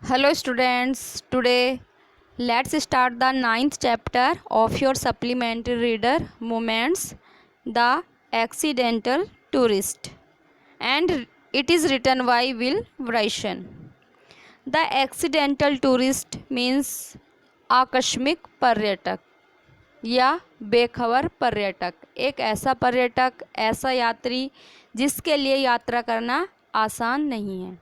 Hello students, today let's start the ninth chapter of your supplementary reader Moments, The Accidental Tourist, and it is written by Will Bryson. The accidental tourist means आकस्मिक पर्यटक या बेखबर पर्यटक, एक ऐसा पर्यटक, ऐसा यात्री जिसके लिए यात्रा करना आसान नहीं है।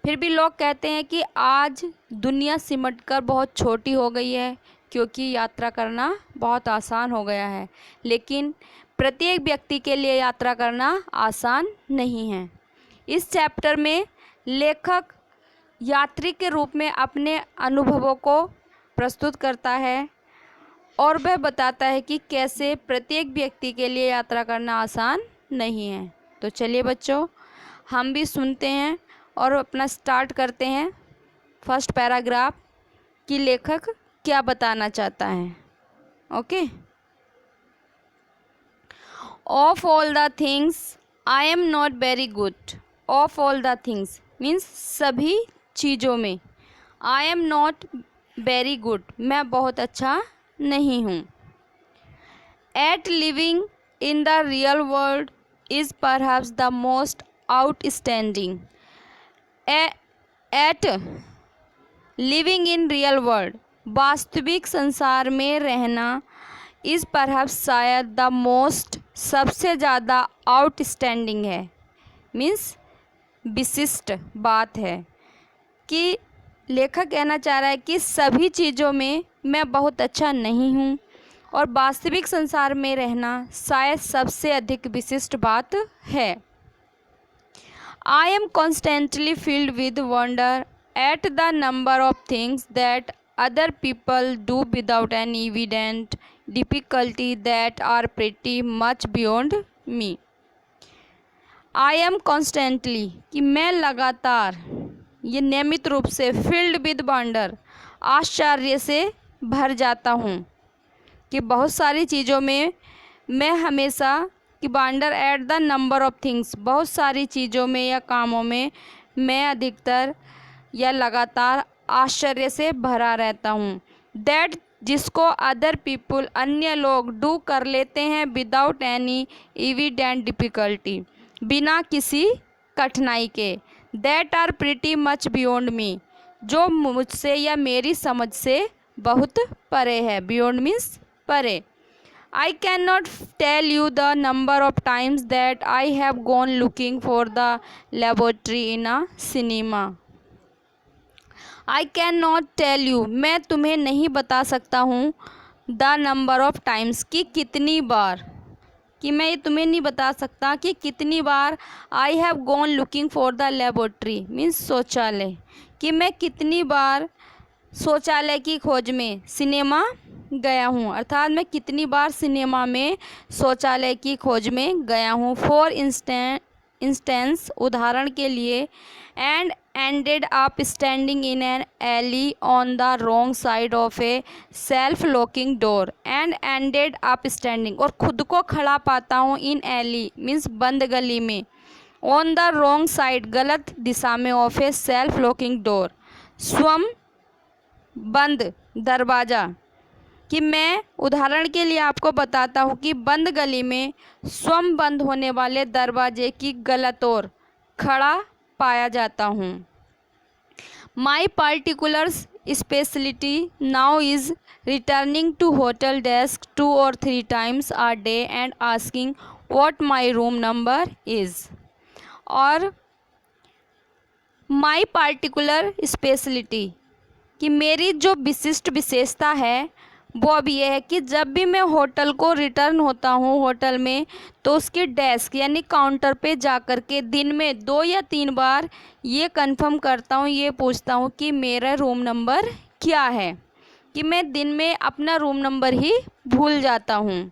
फिर भी लोग कहते हैं कि आज दुनिया सिमटकर बहुत छोटी हो गई है क्योंकि यात्रा करना बहुत आसान हो गया है, लेकिन प्रत्येक व्यक्ति के लिए यात्रा करना आसान नहीं है। इस चैप्टर में लेखक यात्री के रूप में अपने अनुभवों को प्रस्तुत करता है और वह बताता है कि कैसे प्रत्येक व्यक्ति के लिए यात्रा करना आसान नहीं है। तो चलिए बच्चों, हम भी सुनते हैं और अपना स्टार्ट करते हैं फर्स्ट पैराग्राफ कि लेखक क्या बताना चाहता है। Okay. Of all the things I am not very good. Of all the things means सभी चीज़ों में, I am not very good मैं बहुत अच्छा नहीं हूँ। At living in the real world is perhaps the most outstanding. At living in real world वास्तविक संसार में रहना इस परहैप्स शायद द मोस्ट सबसे ज़्यादा आउटस्टैंडिंग है, मीन्स विशिष्ट बात है कि लेखक कहना चाह रहा है कि सभी चीज़ों में मैं बहुत अच्छा नहीं हूँ और वास्तविक संसार में रहना शायद सबसे अधिक विशिष्ट बात है। I am constantly filled with wonder at the number of things that other people do without any evident difficulty that are pretty much beyond me. I am constantly कि मैं लगातार, ये नियमित रूप से, filled with wonder आश्चर्य से भर जाता हूँ कि बहुत सारी चीज़ों में मैं हमेशा कि wander at the number of things, बहुत सारी चीज़ों में या कामों में मैं अधिकतर या लगातार आश्चर्य से भरा रहता हूँ। दैट जिसको अदर पीपुल अन्य लोग डू कर लेते हैं विदाउट एनी एविडेंट डिफ़िकल्टी, बिना किसी कठिनाई के। That are pretty much beyond me, जो मुझसे या मेरी समझ से बहुत परे है। बियॉन्ड मीन्स परे। I cannot tell you the number of times that I have gone looking for the laboratory in a cinema. I cannot tell you, मैं तुम्हें नहीं बता सकता हूँ the number of times कि कितनी बार, कि मैं ये तुम्हें नहीं बता सकता कि कितनी बार I have gone looking for the laboratory means शौचालय, कि मैं कितनी बार शौचालय की खोज में सिनेमा गया हूँ, अर्थात मैं कितनी बार सिनेमा में शौचालय की खोज में गया हूँ। फॉर इंस्टेंस उदाहरण के लिए, and ended up standing in an alley on the wrong side of a self locking door. And ended up standing और खुद को खड़ा पाता हूँ, इन एली मीन्स बंद गली में, ऑन द रॉन्ग साइड गलत दिशा में, of a self locking door स्वयं बंद दरवाज़ा, कि मैं उदाहरण के लिए आपको बताता हूँ कि बंद गली में स्वयं बंद होने वाले दरवाजे की गलत ओर खड़ा पाया जाता हूँ। My particular speciality now is returning to hotel desk 2 or 3 times a day and asking what my room number is. और माई पर्टिकुलर स्पेशलिटी कि मेरी जो विशिष्ट विशेषता है वो अब ये है कि जब भी मैं होटल को रिटर्न होता हूँ होटल में, तो उसकी डेस्क यानी काउंटर पे जा कर के दिन में 2 या 3 बार ये कंफर्म करता हूँ, ये पूछता हूँ कि मेरा रूम नंबर क्या है, कि मैं दिन में अपना रूम नंबर ही भूल जाता हूँ।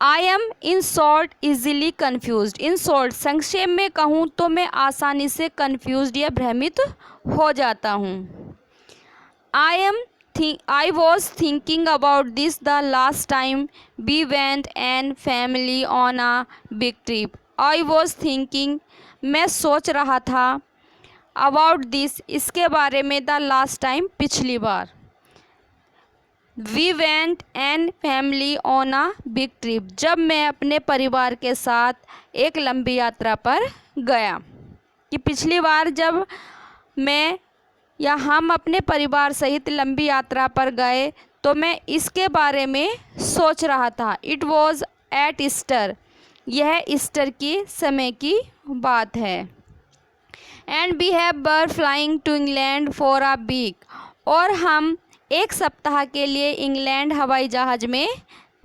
I am in short easily confuse. In short संक्षेप में कहूँ तो मैं आसानी से कन्फ्यूज या भ्रमित हो जाता हूँ। I was thinking about this the last time we went and family on a big trip. I was thinking मैं सोच रहा था अबाउट दिस, इसके बारे में, द लास्ट टाइम, पिछली बार। We went an family on a big trip, जब मैं अपने परिवार के साथ एक लंबी यात्रा पर गया। कि पिछली बार जब मैं या हम अपने परिवार सहित लंबी यात्रा पर गए तो मैं इसके बारे में सोच रहा था। इट वॉज एट ईस्टर, यह ईस्टर की समय की बात है। And we have were flying to England for a week, और हम एक सप्ताह के लिए इंग्लैंड हवाई जहाज़ में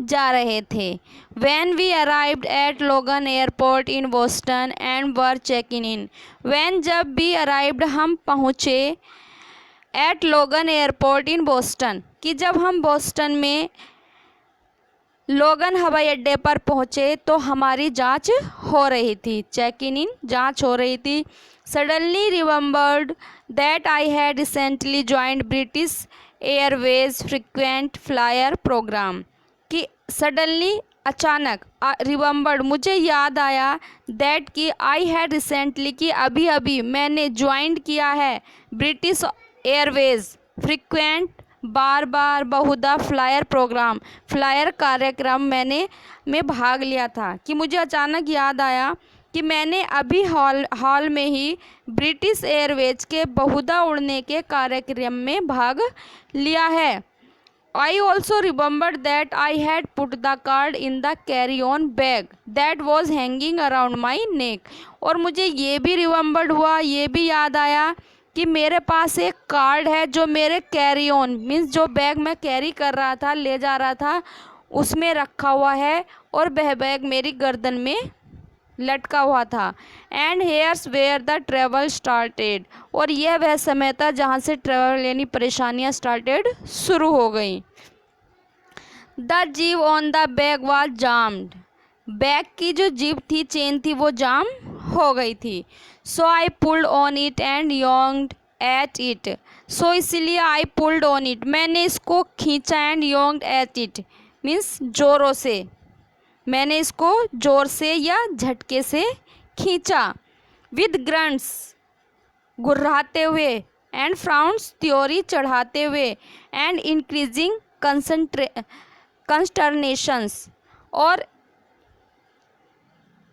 जा रहे थे। When we arrived at Logan Airport in Boston and were checking in, when जब we arrived हम पहुँचे एट लोगन एयरपोर्ट इन बोस्टन, कि जब हम बोस्टन में लोगन हवाई अड्डे पर पहुँचे तो हमारी जांच हो रही थी, चेक इन जांच हो रही थी। Suddenly remembered that I had recently joined British Airways frequent flyer programme, कि सडनली अचानक, रिमेंबर्ड मुझे याद आया, दैट कि आई हैड रिसेंटली कि अभी अभी मैंने ज्वाइंट किया है ब्रिटिश एयरवेज फ्रीक्वेंट बार बार बहुधा फ्लायर प्रोग्राम, फ्लायर कार्यक्रम में भाग लिया था। कि मुझे अचानक याद आया कि मैंने अभी हाल में ही ब्रिटिश एयरवेज के बहुधा उड़ने के कार्यक्रम में भाग लिया है। I also remembered that I had put the card in the carry-on bag that was hanging around my neck, और मुझे ये भी रिमेंबर्ड हुआ, ये भी याद आया कि मेरे पास एक कार्ड है जो मेरे कैरी ऑन मीन्स जो बैग मैं कैरी कर रहा था, ले जा रहा था, उसमें रखा हुआ है, और वह बैग मेरी गर्दन में लटका हुआ था। And here's where the travel started, और यह वह समय था जहाँ से ट्रेवल यानी परेशानियाँ स्टार्टेड शुरू हो गई। The zip on the bag was jammed, bag की जो जीप थी, चेन थी, वो जाम हो गई थी। So I pulled on it and yanked at it, so इसलिए आई पुल्ड ऑन इट, मैंने इसको खींचा, and yanked at it means जोरों से, मैंने इसको जोर से या झटके से खींचा। विद ग्रंट्स, गुर्राते हुए, एंड फ्राउंड्स, त्योरी चढ़ाते हुए, एंड इंक्रीजिंग कंस्टर्नेशंस, और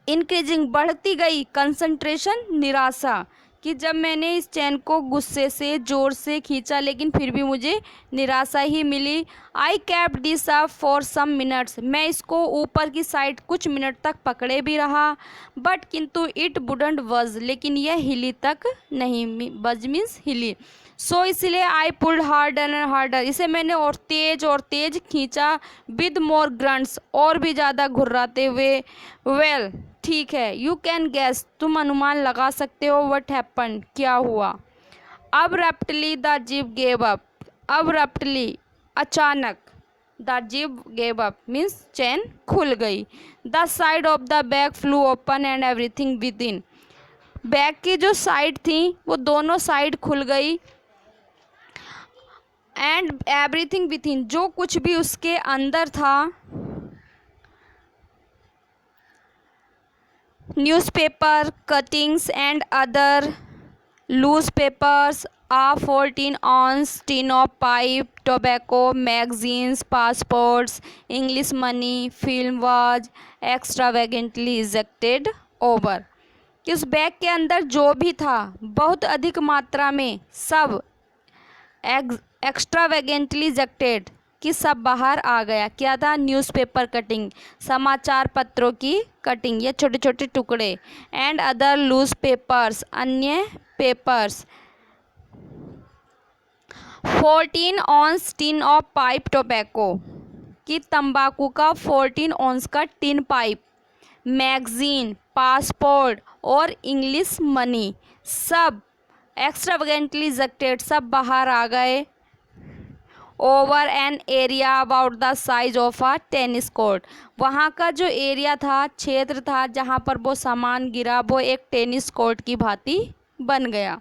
इंक्रीजिंग बढ़ती गई, कंसंट्रेशन निराशा, कि जब मैंने इस चैन को गुस्से से ज़ोर से खींचा लेकिन फिर भी मुझे निराशा ही मिली। I kept this up for some minutes, मैं इसको ऊपर की साइड कुछ मिनट तक पकड़े भी रहा, बट किंतु इट वुडंट बज, लेकिन यह हिली तक नहीं, बज मीन्स हिली। सो इसलिए I pulled harder and harder, इसे मैंने और तेज खींचा। विद मोर ग्रंट्स, और भी ज़्यादा घुर्राते हुए। वेल ठीक है, यू कैन गैस, तुम अनुमान लगा सकते हो। व्हाट हैपन, क्या हुआ। Abruptly the zip gave up, abruptly अचानक, the zip gave up means chain खुल गई। The side of the bag flew open and everything within, bag की जो साइड थी वो दोनों साइड खुल गई, एंड एवरीथिंग विद इन, जो कुछ भी उसके अंदर था, newspaper cuttings and other loose papers, a 14-ounce tin of pipe tobacco, magazines, passports, English money, film was extravagantly ejected over, कि उस बैग के अंदर जो भी था बहुत अधिक मात्रा में सब एक्स्ट्रावेगेंटली इजेक्टेड, कि सब बाहर आ गया। क्या था, न्यूज़पेपर कटिंग, समाचार पत्रों की कटिंग या छोटे छोटे टुकड़े, एंड अदर लूज पेपर्स, अन्य papers. 14 ounce tin of pipe tobacco, कि तंबाकू का 14 ऑन्स का टिन पाइप, मैगजीन, पासपोर्ट और इंग्लिश मनी, सब एक्स्ट्रावेगेंटली इजेक्टेड, सब बाहर आ गए। Over an area about the size of a tennis court, वहाँ का जो एरिया था, क्षेत्र था जहाँ पर वो सामान गिरा, वो एक टेनिस कोर्ट की भांति बन गया।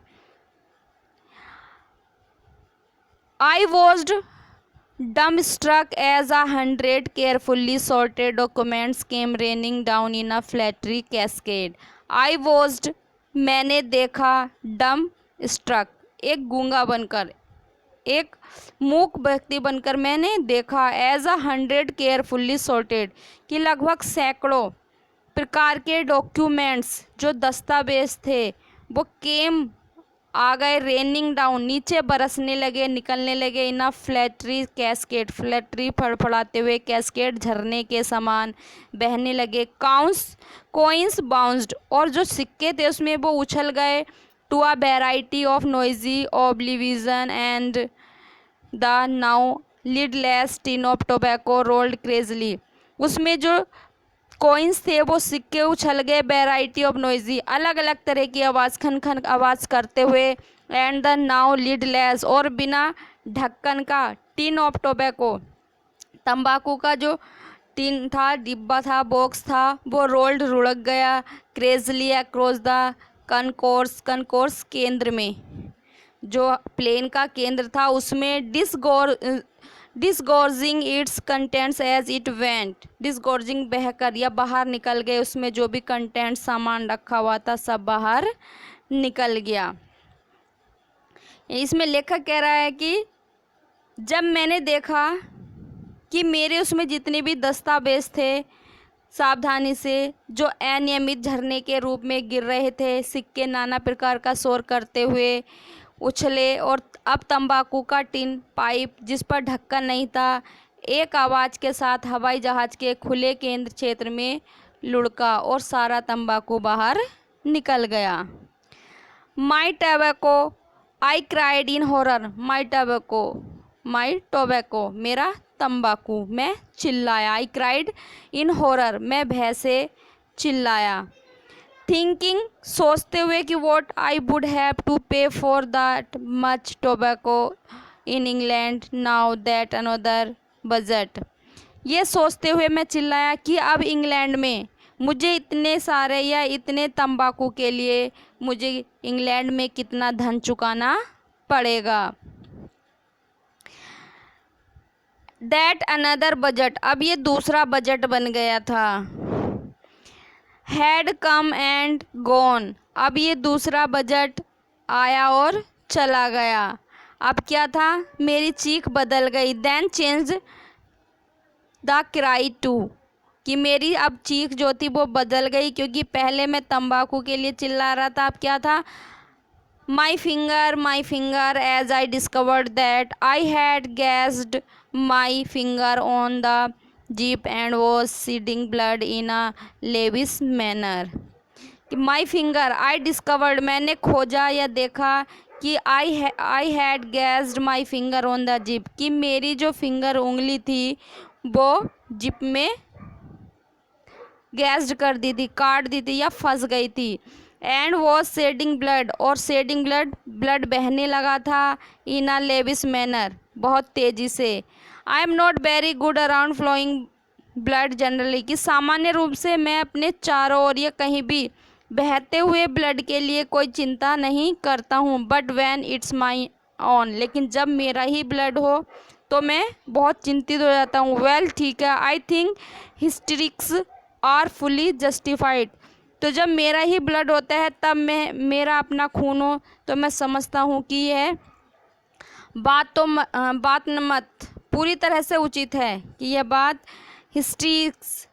I was dumbstruck as 100 carefully sorted documents came raining down in a flattery cascade. I was, मैंने देखा, dumb स्ट्रक, एक गूंगा बनकर, एक मूक व्यक्ति बनकर मैंने देखा। एज 100 केयरफुल्ली सॉर्टेड, कि लगभग सैकड़ों प्रकार के डॉक्यूमेंट्स जो दस्तावेज थे वो केम आ गए, रेनिंग डाउन, नीचे बरसने लगे, निकलने लगे, इन अ फ्लैटरी कैस्केड, फ्लैटरी फड़फड़ाते हुए, कैस्केड झरने के समान बहने लगे। कॉइन्स बाउंस्ड, और जो सिक्के थे उसमें वो उछल गए। To a variety of noisy oblivion and the now lidless tin of tobacco rolled crazily, उसमें जो कॉइन्स थे वो सिक्के उछल गए। वेराइटी ऑफ नॉइजी, अलग अलग तरह की आवाज़, खन खन आवाज़ करते हुए। एंड द नाउ लिडलेस, और बिना ढक्कन का, टिन ऑफ टोबैको, तंबाकू का जो टिन था, डिब्बा था, बॉक्स था, वो रोल्ड, रुढ़क गया। क्रेजली अक्रॉस द कनकोर्स केंद्र में, जो प्लेन का केंद्र था उसमें disgorging its contents as it went, disgorging बहकर या बाहर निकल गए, उसमें जो भी कंटेंट सामान रखा हुआ था सब बाहर निकल गया। इसमें लेखक कह रहा है कि जब मैंने देखा कि मेरे उसमें जितने भी दस्तावेज थे सावधानी से जो अनियमित झरने के रूप में गिर रहे थे, सिक्के नाना प्रकार का शोर करते हुए उछले, और अब तंबाकू का टिन पाइप जिस पर ढक्कन नहीं था एक आवाज़ के साथ हवाई जहाज़ के खुले केंद्र क्षेत्र में लुढ़का और सारा तंबाकू बाहर निकल गया। My tobacco, I cried in horror, my tobacco, मेरा तंबाकू, मैं चिल्लाया। आई क्राइड इन हॉरर, मैं भय से चिल्लाया। थिंकिंग, सोचते हुए कि what I would have to pay for that much tobacco in England now that another budget, ये सोचते हुए मैं चिल्लाया कि अब इंग्लैंड में मुझे इतने सारे या इतने तंबाकू के लिए मुझे इंग्लैंड में कितना धन चुकाना पड़ेगा। दैट अनदर बजट, अब ये दूसरा बजट बन गया था। हैड कम एंड गॉन, अब ये दूसरा बजट आया और चला गया। अब क्या था, मेरी चीख बदल गई। Then change the cry to, कि मेरी अब चीख जो थी वो बदल गई, क्योंकि पहले मैं तंबाकू के लिए चिल्ला रहा था, अब क्या था, my finger as I discovered that I had gashed my finger on the zip and was seeding blood in a lavish manner. My finger, I discovered, मैंने खोजा या देखा कि I had gashed my finger on the zip, कि मेरी जो finger उंगली थी वो जिप में गैस्ड कर दी थी, काट दी थी या फंस गई थी। एंड वॉज शेडिंग ब्लड, और शेडिंग ब्लड बहने लगा था। इन अ लेविश मैनर, बहुत तेज़ी से। I am not very good around flowing blood generally, कि सामान्य रूप से मैं अपने चारों ओर या कहीं भी बहते हुए ब्लड के लिए कोई चिंता नहीं करता हूँ। But when it's my on, लेकिन जब मेरा ही ब्लड हो तो मैं बहुत चिंतित हो जाता हूँ। वेल ठीक है, I think hysterics are fully justified, तो जब मेरा ही ब्लड होता है तब मेरा अपना खून हो तो मैं समझता हूँ कि यह बात मत पूरी तरह से उचित है, कि यह बात हिस्ट्रिक्स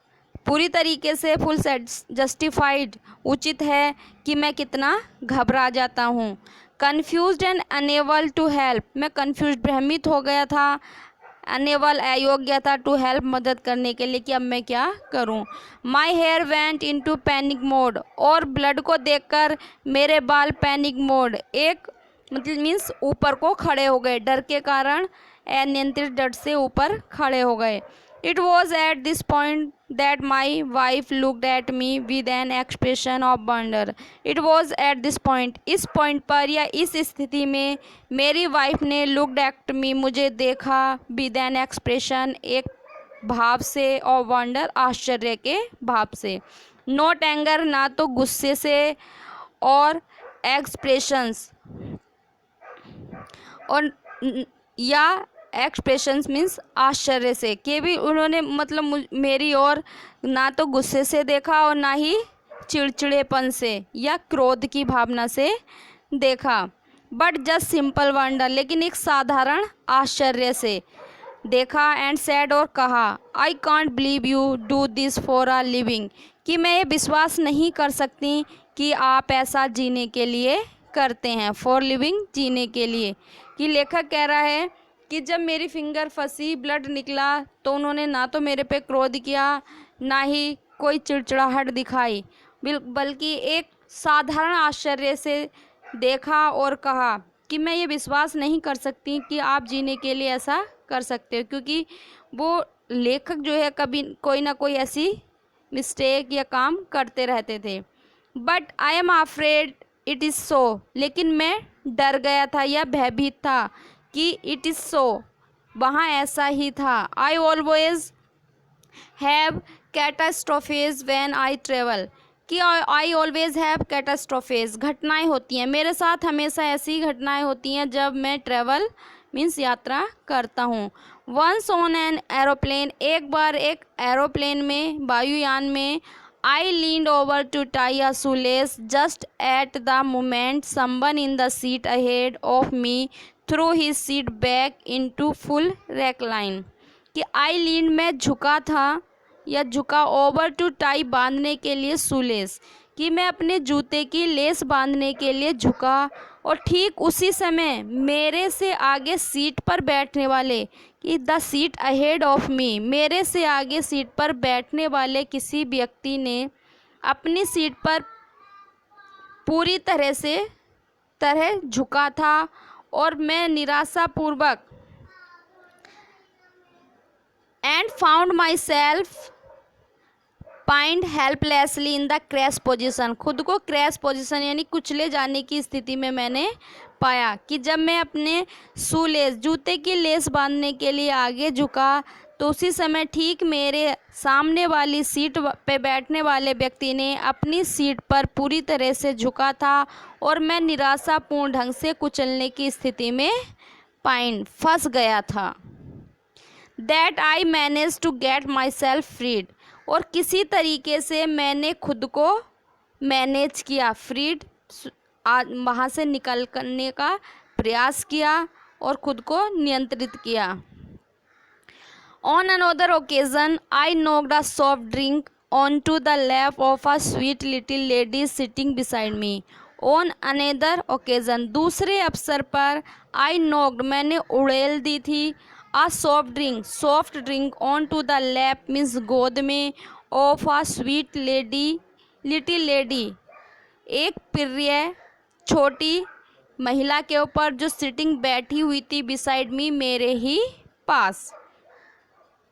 पूरी तरीके से फुल जस्टिफाइड उचित है कि मैं कितना घबरा जाता हूँ। Confused and unable to help, मैं कन्फ्यूज भ्रमित हो गया था, अनेबल अयोग्य था, टू हेल्प मदद करने के लिए कि अब मैं क्या करूं। My hair went into panic mode, और ब्लड को देखकर मेरे बाल पैनिक मोड एक मतलब मीन्स ऊपर को खड़े हो गए, डर के कारण अनियंत्रित डर से ऊपर खड़े हो गए। It was at this point that my wife looked at me with an expression of wonder. It was at this point, इस पॉइंट पर या इस स्थिति में मेरी वाइफ ने लुकड एट मी, मुझे देखा, विद एन एक्सप्रेशन एक भाव से, और वंडर आश्चर्य के भाव से। नॉट एंगर, ना तो गुस्से से, और एक्सप्रेशंस और या एक्सप्रेशंस मीन्स आश्चर्य से, कि भी उन्होंने मतलब मेरी ओर ना तो गुस्से से देखा और ना ही चिड़चिड़ेपन से या क्रोध की भावना से देखा। बट जस्ट सिंपल वंडर, लेकिन एक साधारण आश्चर्य से देखा। एंड सेड, और कहा, I can't believe you do this for a living, कि मैं ये विश्वास नहीं कर सकती कि आप ऐसा जीने के लिए करते हैं। फॉर लिविंग, जीने के लिए। कि लेखक कह रहा है कि जब मेरी फिंगर फंसी, ब्लड निकला, तो उन्होंने ना तो मेरे पे क्रोध किया, ना ही कोई चिड़चिड़ाहट दिखाई, बल्कि एक साधारण आश्चर्य से देखा और कहा कि मैं ये विश्वास नहीं कर सकती कि आप जीने के लिए ऐसा कर सकते हो। क्योंकि वो लेखक जो है कभी कोई ना कोई ऐसी मिस्टेक या काम करते रहते थे। But I am afraid it is so, लेकिन मैं डर गया था या भयभीत था कि इट इज़ सो, वहाँ ऐसा ही था। I always have catastrophes when I travel, कि आई ऑलवेज हैव कैटास्ट्रोफेज, घटनाएं होती हैं मेरे साथ, हमेशा ऐसी घटनाएं होती हैं जब मैं ट्रेवल मीन्स यात्रा करता हूँ। वंस ऑन एन एरोप्लेन, एक बार एक एरोप्लेन में, वायुयान में, I leaned over to tie a shoelace just at the moment someone in the seat ahead of me threw his seat back into full recline, कि आई leaned, मैं झुका था या झुका, ओवर टू टाई, बांधने के लिए, सुलेस, कि मैं अपने जूते की लेस बांधने के लिए झुका, और ठीक उसी समय मेरे से आगे सीट पर बैठने वाले, कि the seat ahead of me, मेरे से आगे सीट पर बैठने वाले किसी व्यक्ति ने अपनी सीट पर पूरी तरह झुका था, और मैं निराशापूर्वक and found my self pinned helplessly in the crash position, खुद को क्रैश पोजीशन यानी कुचले जाने की स्थिति में मैंने पाया। कि जब मैं अपने शूलेस, जूते की लेस बांधने के लिए आगे झुका, तो उसी समय ठीक मेरे सामने वाली सीट पे बैठने वाले व्यक्ति ने अपनी सीट पर पूरी तरह से झुका था, और मैं निराशापूर्ण ढंग से कुचलने की स्थिति में फंस गया था। That I manage to get myself freed, और किसी तरीके से मैंने खुद को मैनेज किया, फ्रीड, वहाँ से निकलने का प्रयास किया और खुद को नियंत्रित किया। On another occasion I knocked a soft drink on to the lap of a sweet little lady sitting beside me. On another occasion, दूसरे अवसर पर, आई नॉक्ड, मैंने उड़ेल दी थी, soft drink on to the lap means गोद में, of a sweet lady, little lady, एक प्रिय छोटी महिला के ऊपर, जो सिटिंग बैठी हुई थी, बिसाइड मी, मेरे ही पास।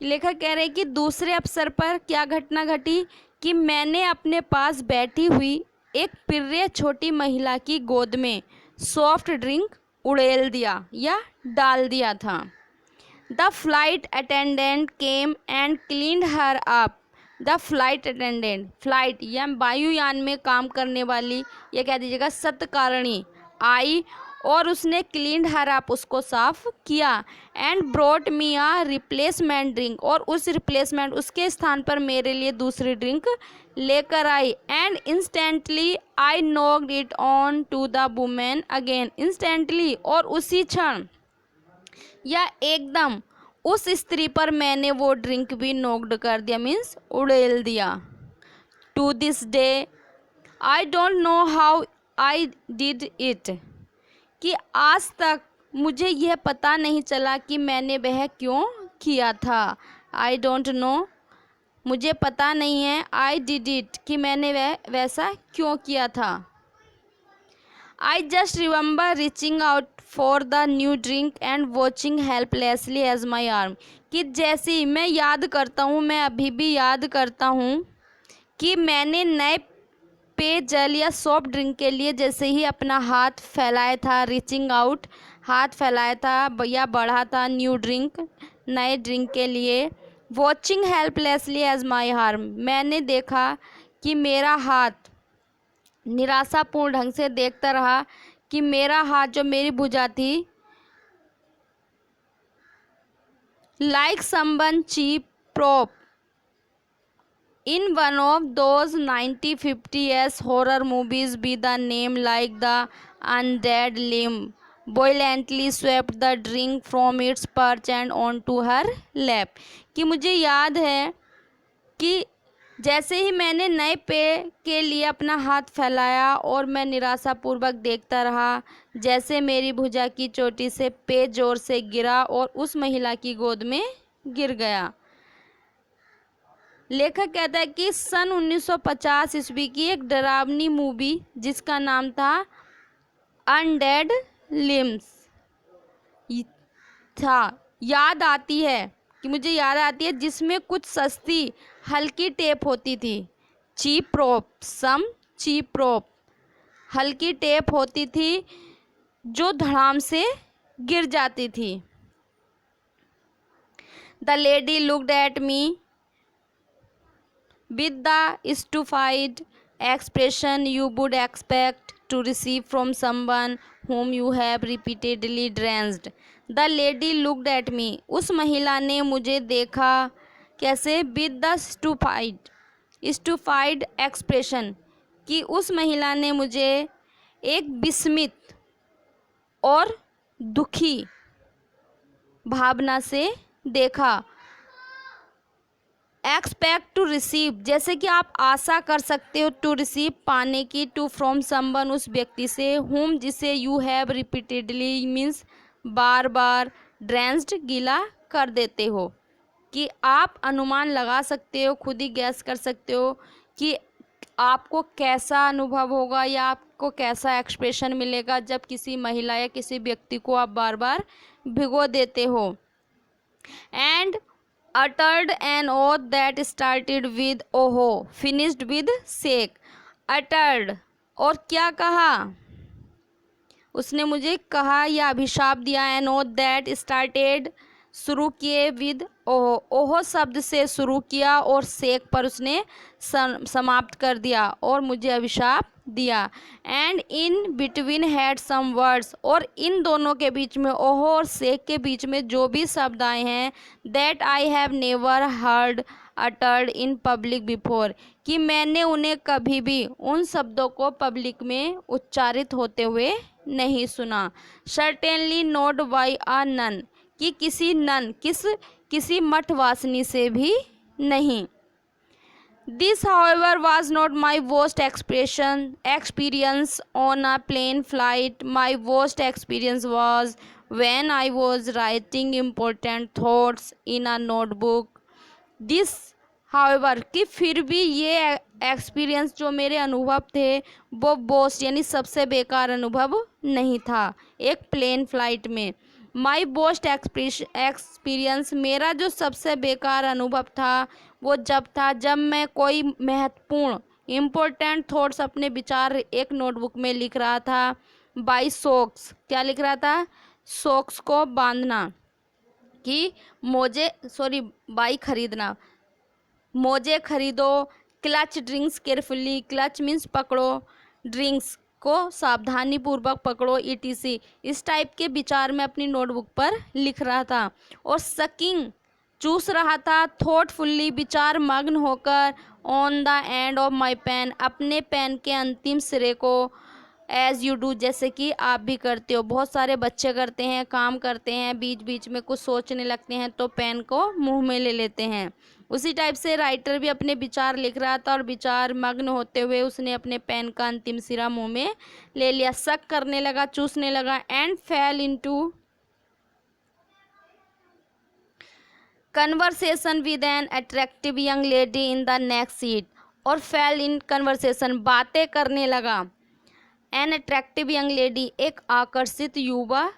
लेखक कह रहे हैं कि दूसरे अवसर पर क्या घटना घटी, कि मैंने अपने पास बैठी हुई एक प्रिय छोटी महिला की गोद में सॉफ्ट ड्रिंक उड़ेल दिया या डाल दिया था। The flight attendant came and cleaned her up, the flight attendant, flight या वायुयान में काम करने वाली, या कह दीजिएगा सत्कारणी, आई और उसने क्लीन्ड हर अप, उसको साफ किया, and brought me a replacement drink, और उस रिप्लेसमेंट, उसके स्थान पर मेरे लिए दूसरी ड्रिंक लेकर आई, and instantly I knocked it on to the women again, instantly, और उसी क्षण या एकदम उस स्त्री पर मैंने वो ड्रिंक भी नॉक्ड कर दिया, मीन्स उड़ेल दिया। To this day I don't know how I did it, कि आज तक मुझे यह पता नहीं चला कि मैंने वह क्यों किया था। आई डोंट नो, मुझे पता नहीं है, आई डिड इट, कि मैंने वैसा क्यों किया था। I just remember reaching out for the new drink and watching helplessly as my arm, कि जैसे ही मैं याद करता हूँ, मैं अभी भी याद करता हूँ कि मैंने नए पेयजल या सॉफ्ट ड्रिंक के लिए जैसे ही अपना हाथ फैलाया था, रीचिंग आउट, हाथ फैलाया था या बढ़ा था, न्यू ड्रिंक, नए ड्रिंक के लिए, watching helplessly as my arm, मैंने देखा कि मेरा हाथ, निराशापूर्ण ढंग से देखता रहा कि मेरा हाथ, जो मेरी भुजा थी, like someone cheap prop In one of those 1950s horror movies with the name like the Undead Limb violently swept the drink from its perch and onto her lap. कि मुझे याद है कि जैसे ही मैंने नए पेय के लिए अपना हाथ फैलाया और मैं निराशापूर्वक देखता रहा जैसे मेरी भुजा की चोटी से पेय जोर से गिरा और उस महिला की गोद में गिर गया। लेखक कहता है कि सन 1950 ईस्वी की एक डरावनी मूवी जिसका नाम था अनडेड लिम्स था याद आती है कि मुझे याद आती है, जिसमें कुछ सस्ती हल्की टेप होती थी, चीप रोप हल्की टेप होती थी जो धड़ाम से गिर जाती थी। The lady looked at me with the stupefied expression you would expect to receive from someone whom you have repeatedly drenched. The lady looked at me. उस महिला ने मुझे देखा कैसे? with the stupefied expression कि उस महिला ने मुझे एक विस्मित और दुखी भावना से देखा। एक्सपेक्ट टू रिसीव जैसे कि आप आशा कर सकते हो, टू रिसीव पाने की, टू फ्रॉम समवन उस व्यक्ति से, हुम जिसे you have repeatedly means bar bar, drenched गीला कर देते हो। कि आप अनुमान लगा सकते हो, खुद ही गैस कर सकते हो कि आपको कैसा अनुभव होगा या आपको कैसा एक्सप्रेशन मिलेगा जब किसी महिला या किसी व्यक्ति को आप बार बार भिगो देते हो। And uttered an oath that started with oho finished with shake. uttered और क्या कहा? उसने मुझे कहा या अभिशाप दिया। an oath that started शुरू किए with ओहो, ओहो शब्द से शुरू किया और शेक पर उसने समाप्त कर दिया और मुझे अभिशाप दिया। And in between had some words और इन दोनों के बीच में, ओहो और शेक के बीच में जो भी शब्द आए हैं, that I have never heard uttered in public before कि मैंने उन्हें कभी भी उन शब्दों को पब्लिक में उच्चारित होते हुए नहीं सुना। Certainly not by a nun कि किसी नन किसी मठवासिनी से भी नहीं। This however was not my worst experience on a plane flight. My worst experience was when I was writing important thoughts in a notebook. This however कि फिर भी ये एक्सपीरियंस जो मेरे अनुभव थे वो वर्स्ट यानी सबसे बेकार अनुभव नहीं था एक प्लेन फ्लाइट में। माई वर्स्ट एक्सपीरियंस मेरा जो सबसे बेकार अनुभव था वो जब मैं कोई महत्वपूर्ण इम्पोर्टेंट थॉट्स अपने विचार एक नोटबुक में लिख रहा था। बाई सॉक्स क्या लिख रहा था? सॉक्स को बांधना कि बाई खरीदना, मोजे खरीदो। Clutch drinks carefully, clutch means पकड़ो, ड्रिंक्स को सावधानी पूर्वक पकड़ो, ईटीसी। इस टाइप के विचार मैं अपनी नोटबुक पर लिख रहा था। और सकिंग चूस रहा था, थॉटफुल्ली विचार मग्न होकर, on the end of my pen अपने पेन के अंतिम सिरे को, एज यू डू जैसे कि आप भी करते हो। बहुत सारे बच्चे करते हैं, काम करते हैं, बीच बीच में कुछ सोचने लगते हैं तो पेन को मुंह में ले लेते हैं। उसी टाइप से राइटर भी अपने विचार लिख रहा था और विचार मग्न होते हुए उसने अपने पेन का अंतिम सिरा मुंह में ले लिया, सक करने लगा, चूसने लगा। And fail into conversation with an attractive young lady in the next seat. और फेल इन कन्वर्सेशन बातें करने लगा। एन अट्रैक्टिव यंग लेडी एक आकर्षित युवा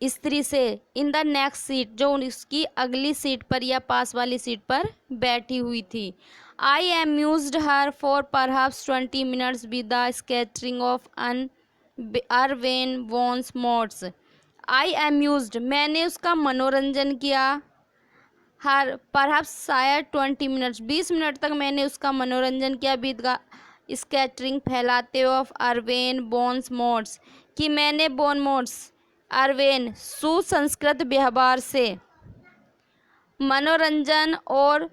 स्त्री से, इन द नेक्स्ट सीट जो उसकी अगली सीट पर या पास वाली सीट पर बैठी हुई थी। I amused her for perhaps 20 minutes with the scattering of urban wants motes. I amused मैंने उसका मनोरंजन किया, हर परहैप्स शायद 20 मिनट्स 20 मिनट तक मैंने उसका मनोरंजन किया, विद द स्कैटरिंग फैलाते ऑफ अर्वेन बोन्स मोट्स कि मैंने बोन मोट्स अर्वेन सुसंस्कृत व्यवहार से मनोरंजन और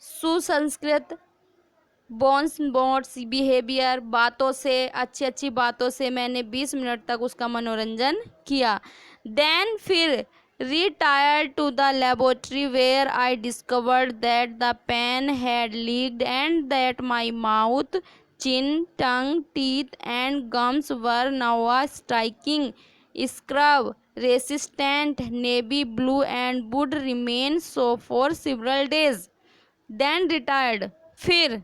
सुसंस्कृत बोन्स मोड्स बिहेवियर, बातों से, अच्छी अच्छी बातों से मैंने 20 मिनट तक उसका मनोरंजन किया। देन फिर retired to the laboratory where I discovered that the pen had leaked and that my mouth, chin, tongue, teeth and gums were now a striking scrub resistant navy blue and would remain so for several days. Then retired, फिर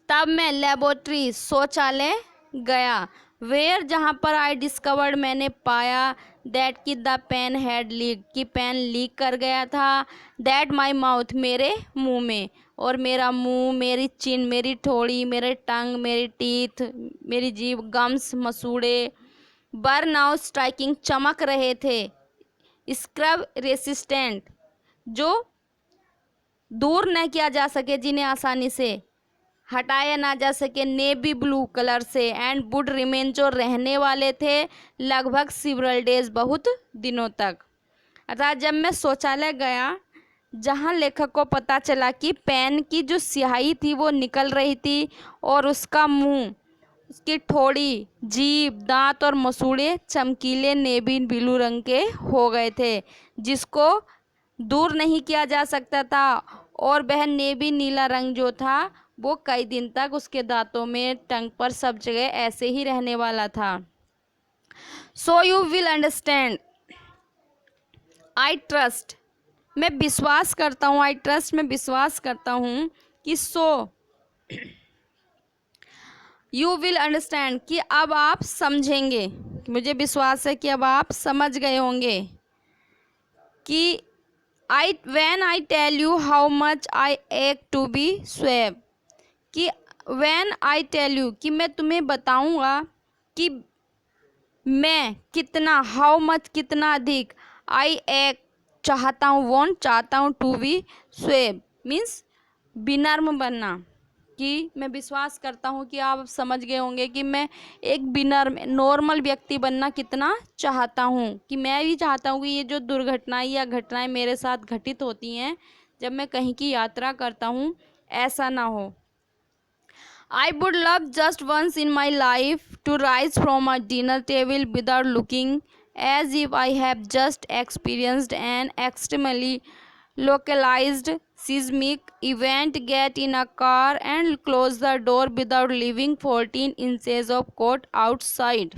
तब मैं laboratory शौचालय गया, where जहाँ पर आई discovered मैंने पाया, that कि द पेन हैड लीक कि पेन लीक कर गया था, दैट माई माउथ मेरे मुंह में, और मेरा मुंह, मेरी चिन, मेरी ठोड़ी, मेरे टंग, मेरी टीथ, मेरी जीभ, गम्स मसूड़े, बर्न आउट स्ट्राइकिंग चमक रहे थे, स्क्रब रेसिस्टेंट जो दूर न किया जा सके, जिन्हें आसानी से हटाया ना जा सके, नेवी ब्लू कलर से, एंड वुड रिमेन जो रहने वाले थे लगभग सिवरल डेज बहुत दिनों तक। अर्थात जब मैं शौचालय गया जहाँ लेखक को पता चला कि पेन की जो स्याही थी वो निकल रही थी और उसका मुंह, उसकी ठोड़ी, जीभ, दांत और मसूड़े चमकीले नेवी ब्लू रंग के हो गए थे, जिसको दूर नहीं किया जा सकता था, और वह नेवी नीला रंग जो था वो कई दिन तक उसके दांतों में, टंग पर, सब जगह ऐसे ही रहने वाला था। So you will understand, I trust, मैं विश्वास करता हूँ, आई ट्रस्ट मैं विश्वास करता हूँ कि सो यू विल अंडरस्टैंड कि अब आप समझेंगे, मुझे विश्वास है कि अब आप समझ गए होंगे कि when I tell you how much I ache to be swab, कि when I tell you कि मैं तुम्हें बताऊंगा कि मैं कितना, how much कितना अधिक, I ache चाहता हूँ, want चाहता हूँ, to be swab means विनम्र बनना, कि मैं विश्वास करता हूँ कि आप समझ गए होंगे कि मैं एक विनम्र नॉर्मल व्यक्ति बनना कितना चाहता हूँ, कि मैं भी चाहता हूँ कि ये जो दुर्घटनाएं या घटनाएं मेरे साथ घटित होती हैं जब मैं कहीं की यात्रा करता हूँ, ऐसा ना हो। I would love just once in my life to rise from a dinner table without looking as if I have just experienced an extremely localized seismic event, get in a car and close the door without leaving 14 inches of coat outside.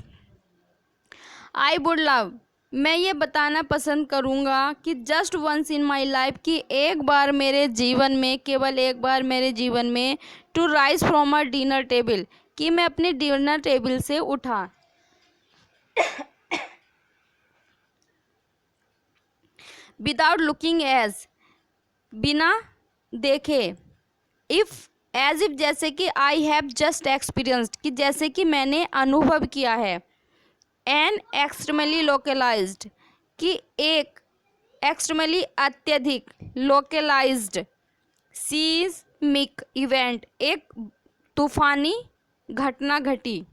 I would love, मैं ये बताना पसंद करूँगा कि just once in my life, कि एक बार मेरे जीवन में, केवल एक बार मेरे जीवन में, to rise from a dinner table, कि मैं अपने डिनर टेबल से उठा, विदाउट लुकिंग एज, बिना देखे, इफ़ एज इफ जैसे कि, आई हैव जस्ट एक्सपीरियंस्ड कि जैसे कि मैंने अनुभव किया है, एन एक्सट्रीमली लोकलाइज्ड कि एक एक्सट्रीमली अत्यधिक, लोकलाइज्ड सीस्मिक इवेंट एक तूफानी घटना घटी,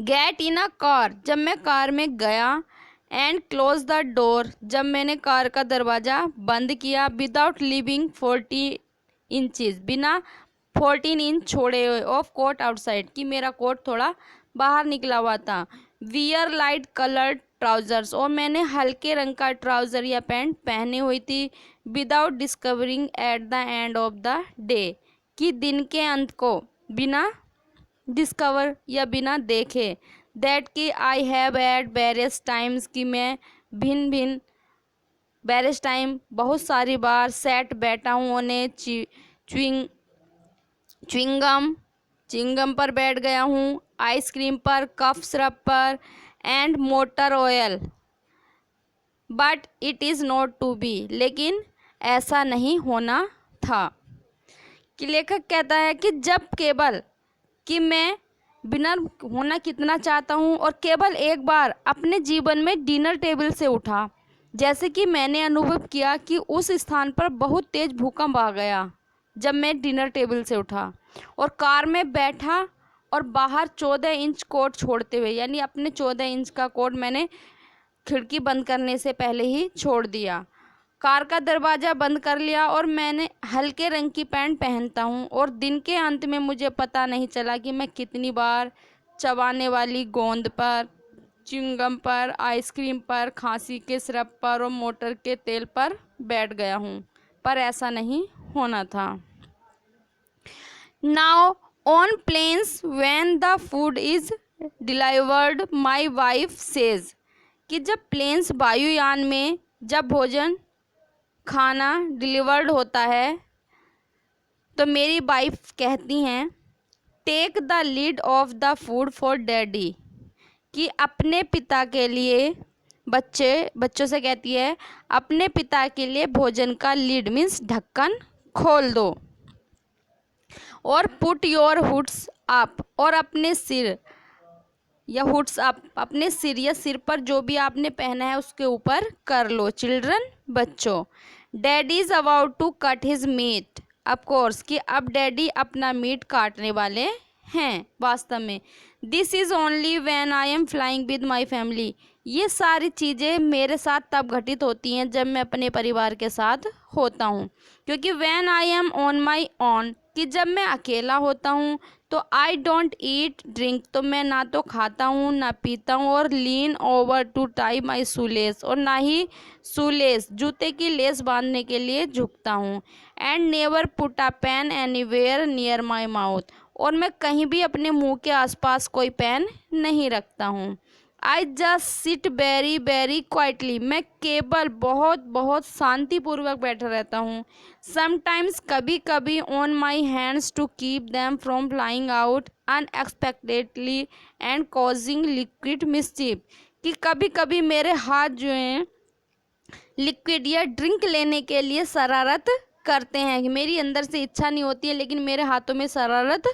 गेट इन अ कार जब मैं कार में गया, एंड क्लोज द डोर जब मैंने कार का दरवाज़ा बंद किया, विदाउट लीविंग 40 इंचेस बिना 14 इंच छोड़े हुए, ऑफ कोट आउटसाइड कि मेरा कोट थोड़ा बाहर निकला हुआ था, वियर लाइट कलर्ड ट्राउजर्स और मैंने हल्के रंग का ट्राउज़र या पैंट पहनी हुई थी, without discovering at the end of the day कि दिन के अंत को बिना डिस्कवर या बिना देखे, दैट कि I have at various times कि मैं भिन्न भिन्न वेरियस टाइम बहुत सारी बार, सेट बैठा हूँ, उन्हें च्युइंगम पर बैठ गया हूँ, आइसक्रीम पर, कफ सिरप पर, and motor oil, but it is not to be लेकिन ऐसा नहीं होना था। कि लेखक कहता है कि जब केवल कि मैं विनम्र होना कितना चाहता हूँ और केवल एक बार अपने जीवन में डिनर टेबल से उठा, जैसे कि मैंने अनुभव किया कि उस स्थान पर बहुत तेज़ भूकंप आ गया जब मैं डिनर टेबल से उठा और कार में बैठा और बाहर 14 इंच कोट छोड़ते हुए, यानी अपने 14 इंच का कोट मैंने खिड़की बंद करने से पहले ही छोड़ दिया, कार का दरवाज़ा बंद कर लिया और मैंने हल्के रंग की पैंट पहनता हूँ और दिन के अंत में मुझे पता नहीं चला कि मैं कितनी बार चबाने वाली गोंद पर, च्युइंगम पर, आइसक्रीम पर, खांसी के सिरप पर और मोटर के तेल पर बैठ गया हूँ, पर ऐसा नहीं होना था। Now on planes when the food is delivered my wife says, कि जब प्लेन्स वायुयान में जब भोजन खाना डिलीवर्ड होता है तो मेरी वाइफ कहती हैं take the lid off the food for daddy, कि अपने पिता के लिए बच्चों से कहती है अपने पिता के लिए भोजन का लीड मीन्स ढक्कन खोल दो, और पुट योर हुड्स अप, और अपने सिर या हुड्स अप अपने सिर या सिर पर जो भी आपने पहना है उसके ऊपर कर लो। चिल्ड्रन बच्चों, daddy is about to cut his meat, of course कि अब डैडी अपना मीट काटने वाले हैं वास्तव में। This is only when I am flying with my family, ये सारी चीज़ें मेरे साथ तब घटित होती हैं जब मैं अपने परिवार के साथ होता हूँ, क्योंकि when I am on my own, कि जब मैं अकेला होता हूँ तो आई डोंट ईट ड्रिंक, तो मैं ना तो खाता हूँ ना पीता हूँ, और lean over to tie my shoelace, और ना ही शूलेस जूते की लेस बांधने के लिए झुकता हूँ। And never put a pen anywhere near my mouth, और मैं कहीं भी अपने मुंह के आसपास कोई पेन नहीं रखता हूँ। I just sit very very quietly, मैं केवल बहुत शांतिपूर्वक बैठा रहता हूँ। समटाइम्स कभी कभी on my hands to keep them from flying out unexpectedly and causing liquid mischief, कि कभी कभी मेरे हाथ जो हैं लिक्विड या ड्रिंक लेने के लिए शरारत करते हैं, कि मेरी अंदर से इच्छा नहीं होती है लेकिन मेरे हाथों में शरारत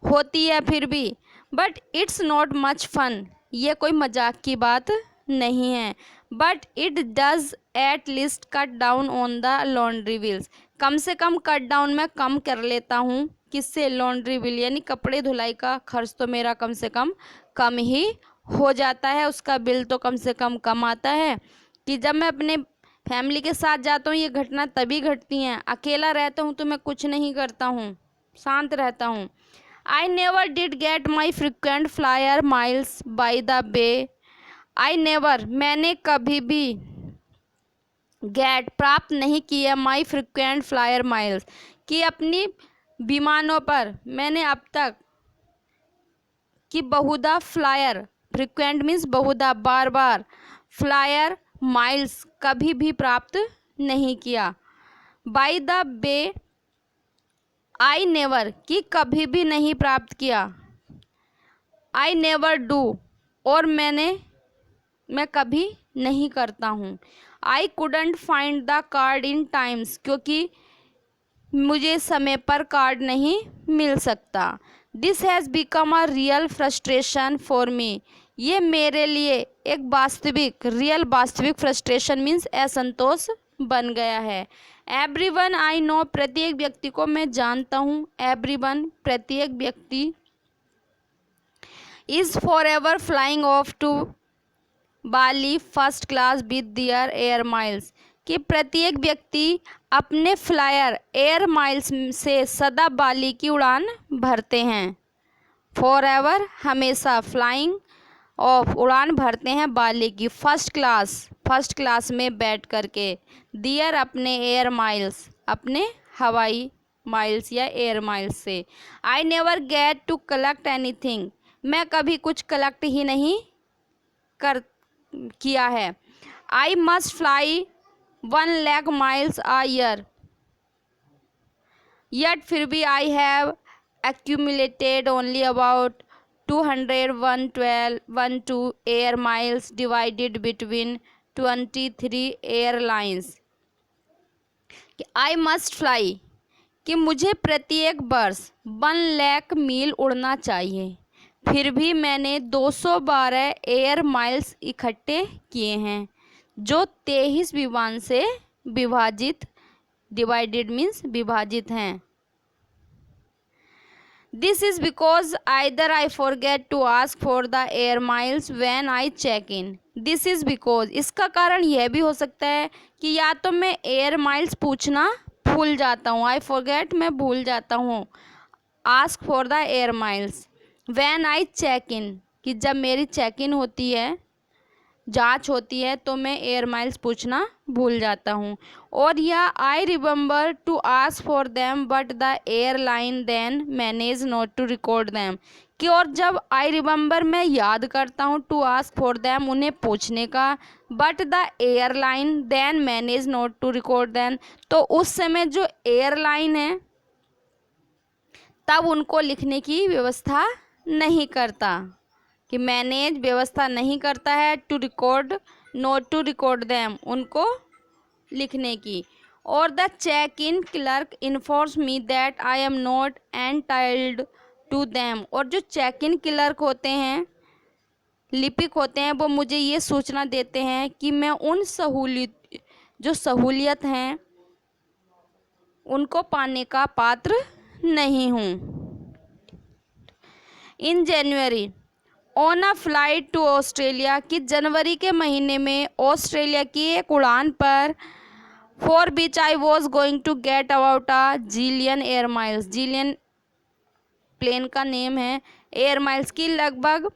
होती है फिर भी। But it's not much fun, ये कोई मजाक की बात नहीं है। But it does at least cut down on the laundry wheels, कम से कम कट डाउन मैं कम कर लेता हूँ। किससे? लॉन्ड्री व्हील, यानी कपड़े धुलाई का खर्च तो मेरा कम से कम ही हो जाता है, उसका बिल तो कम से कम आता है। कि जब मैं अपने फैमिली के साथ जाता हूँ ये घटना तभी घटती हैं, अकेला रहता हूँ तो मैं कुछ नहीं करता हूँ, शांत रहता हूँ। I never did get my frequent flyer miles by the way, I never मैंने कभी भी गेट प्राप्त नहीं किया माई फ्रिक्वेंट फ्लायर माइल्स, कि अपनी विमानों पर मैंने अब तक कि बहुधा फ्लायर, फ्रिक्वेंट मीन्स बहुधा बार बार, फ्लायर माइल्स कभी भी प्राप्त नहीं किया। By the way I never, कि कभी भी नहीं प्राप्त किया। आई नेवर डू, और मैं कभी नहीं करता हूँ। I couldn't find the card in times, क्योंकि मुझे समय पर कार्ड नहीं मिल सकता। This has become a real frustration for me, ये मेरे लिए एक वास्तविक फ्रस्ट्रेशन मीन्स असंतोष बन गया है। एवरीवन आई नो, प्रत्येक व्यक्ति को मैं जानता हूँ। एवरीवन प्रत्येक व्यक्ति is forever flying off to Bali first class with their air miles, कि प्रत्येक व्यक्ति अपने फ्लायर एयर माइल्स से सदा बाली की उड़ान भरते हैं। फॉर एवर हमेशा, फ्लाइंग ऑफ उड़ान भरते हैं बाली की, फर्स्ट क्लास में बैठ करके, दियर अपने एयर माइल्स अपने हवाई माइल्स या एयर माइल्स से। I never get to collect anything, मैं कभी कुछ कलेक्ट ही नहीं किया है। I must fly 1 lakh miles a year, yet फिर भी I have accumulated only about 212 air miles divided between 23 airlines। I must fly, कि मुझे प्रत्येक वर्ष 1 लाख मील उड़ना चाहिए, फिर भी मैंने 212 एयर माइल्स इकट्ठे किए हैं, जो 23 विमान से डिवाइडेड मीन्स विभाजित हैं। This is because either I forget to ask for the air miles when I check in. This is because, इसका कारण यह भी हो सकता है कि या तो मैं एयर माइल्स पूछना भूल जाता हूँ, आई फॉरगेट मैं भूल जाता हूँ, ask for the air miles when I check in, कि जब मेरी चेक इन होती है, जांच होती है, तो मैं एयर माइल्स पूछना भूल जाता हूँ। और या I remember to ask for them but the airline then manage not to record them, कि और जब आई रिमेंबर मैं याद करता हूँ टू आस्क फॉर देम उन्हें पूछने का, but the airline then manage not to record them, तो उस समय जो एयरलाइन है तब उनको लिखने की व्यवस्था नहीं करता, कि मैनेज व्यवस्था नहीं करता है, to record note to record them उनको लिखने की। और the check in clerk informs me that I am not entitled to them, और जो चेक इन क्लर्क होते हैं, लिपिक होते हैं, वो मुझे ये सूचना देते हैं कि मैं उन सहूलियत हैं उनको पाने का पात्र नहीं हूँ। In January on a flight to Australia, कि जनवरी के महीने में ऑस्ट्रेलिया की एक उड़ान पर, for which I was going to get about a zillion air miles, zillion plane का नेम है, एयर माइल्स की लगभग,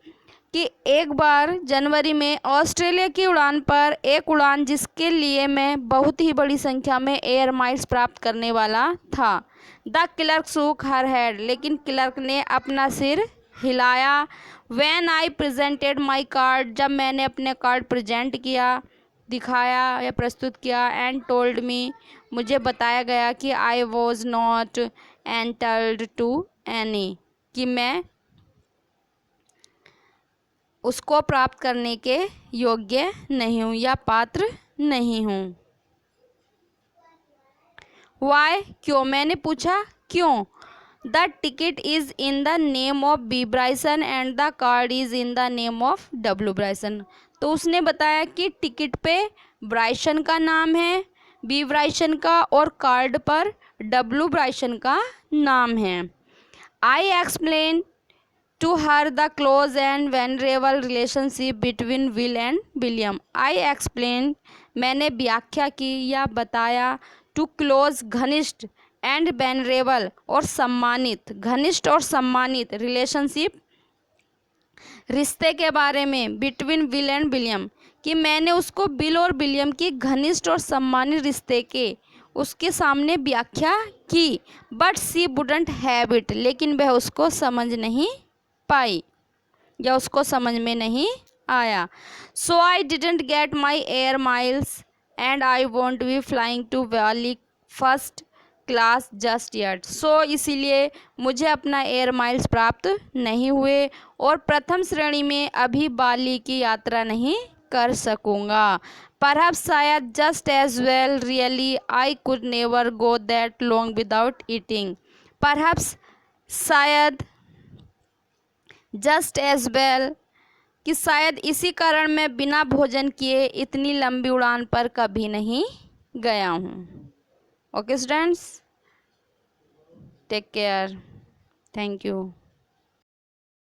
कि एक बार जनवरी में ऑस्ट्रेलिया की उड़ान पर, एक उड़ान जिसके लिए मैं बहुत ही बड़ी संख्या में एयर माइल्स प्राप्त करने वाला था। The clerk shook her head, लेकिन क्लर्क ने अपना सिर हिलाया। When I presented my card, जब मैंने अपने कार्ड प्रेजेंट किया, दिखाया या प्रस्तुत किया, एंड टोल्ड मी, मुझे बताया गया कि I was not entitled to any, कि मैं उसको प्राप्त करने के योग्य नहीं हूँ या पात्र नहीं हूँ। वाई, क्यों, मैंने पूछा क्यों। The ticket is in the name of B Bryson and the card is in the name of W Bryson, तो उसने बताया कि टिकट पे ब्राइसन का नाम है, बी ब्राइसन का, और कार्ड पर डब्ल्यू ब्राइसन का नाम है। I explain to her the close and venerable relationship between Will and William. I explain, मैंने व्याख्या की या बताया, टू क्लोज घनिष्ठ, एंड वेनरेबल और सम्मानित, घनिष्ठ और सम्मानित, रिलेशनशिप रिश्ते के बारे में, बिटवीन विल एंड विलियम, कि मैंने उसको बिल और विलियम की घनिष्ठ और सम्मानित रिश्ते के उसके सामने व्याख्या की। But she wouldn't have it, लेकिन वह उसको समझ नहीं पाई या उसको समझ में नहीं आया। So I didn't get my air miles and I won't be flying to Bali first class just yet, so इसीलिए मुझे अपना एयर माइल्स प्राप्त नहीं हुए और प्रथम श्रेणी में अभी बाली की यात्रा नहीं कर सकूँगा। परहैप्स शायद just as well really I could never go that long without eating, perhaps शायद जस्ट एज वेल, कि शायद इसी कारण मैं बिना भोजन किए इतनी लंबी उड़ान पर कभी नहीं गया हूँ। Okay students, take care, thank you.